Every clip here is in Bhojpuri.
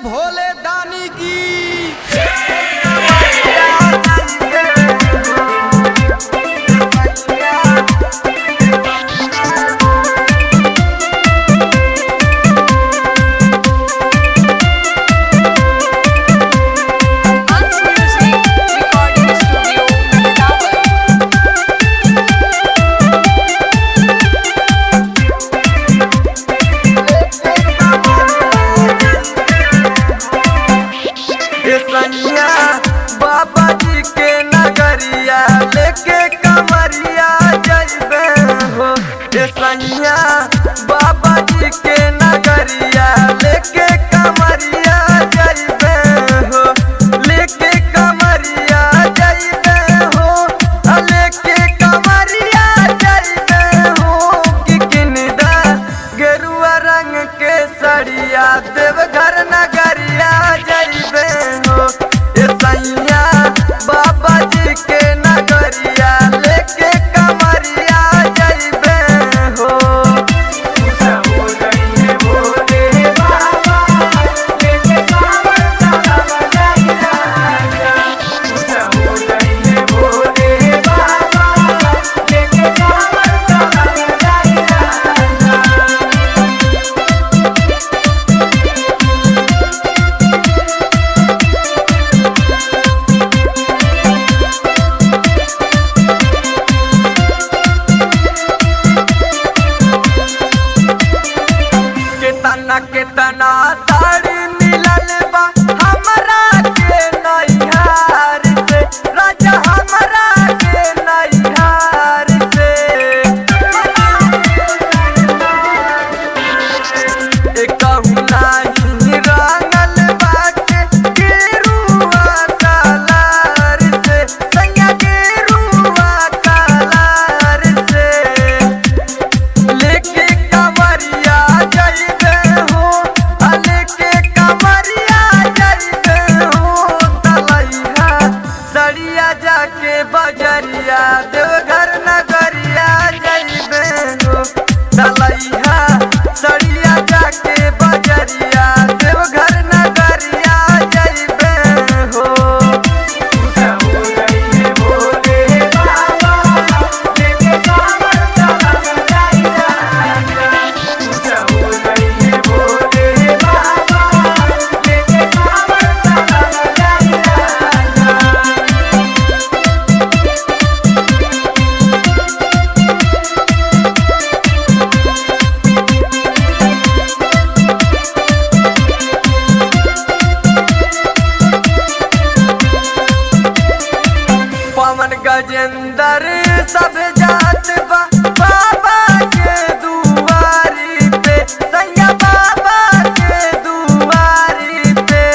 भोले दानी की। बाबा जी के नगरिया लेके कमरिया जइबे हो। सैया बाबा जी के नगरिया लेके कमरिया जइबे हो। लेके कमरिया जइबे हो। लेके कमरिया जइबे हो। कि किनदा गेरुआ रंग के सड़िया देवघर नगरिया जइबे हो। सैया बाबा जी के नगरिया लेके कमरिया जइबे हो। केतना साड़ी मिलल बा हमरा के नैहार से। राजा हमरा के नैहार से। कहूँ नाही रंगल बाटे गेरुआ कलर से। सैया गेरुआ कलर से। लेके कमरिया जइबे हो। लेके कमरिया जइबे हो। तलैया सड़िया जाके बजरिया देवघर नगरिया जइबे हो। तलैया सड़िया जाके बजरिया देवघर नगरिया जइबे हो। पवन गजेंद्र सब जात बा बाबा के दुआरी पे। सैया बाबा के दुआरी पे।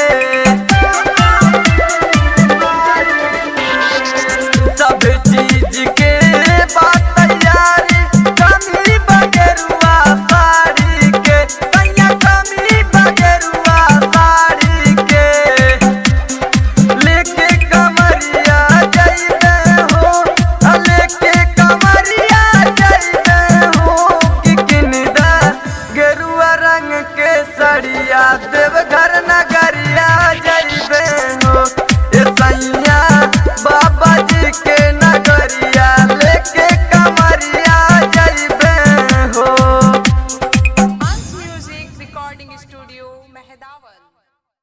सब चीज के बात तैयारी कमी बगेरुआ साड़ी के। सैया कमी बगेरुआ साड़ी के। लेके कमरिया जइबे हो। लेके कमरिया जइबे हो। कि किनदा गेरुआ रंग के सड़िया देवघर नगरिया जइबे हो। सैया बाबा जी के नगरिया लेके कमरिया जइबे हो। Music recording studio Mehdawal.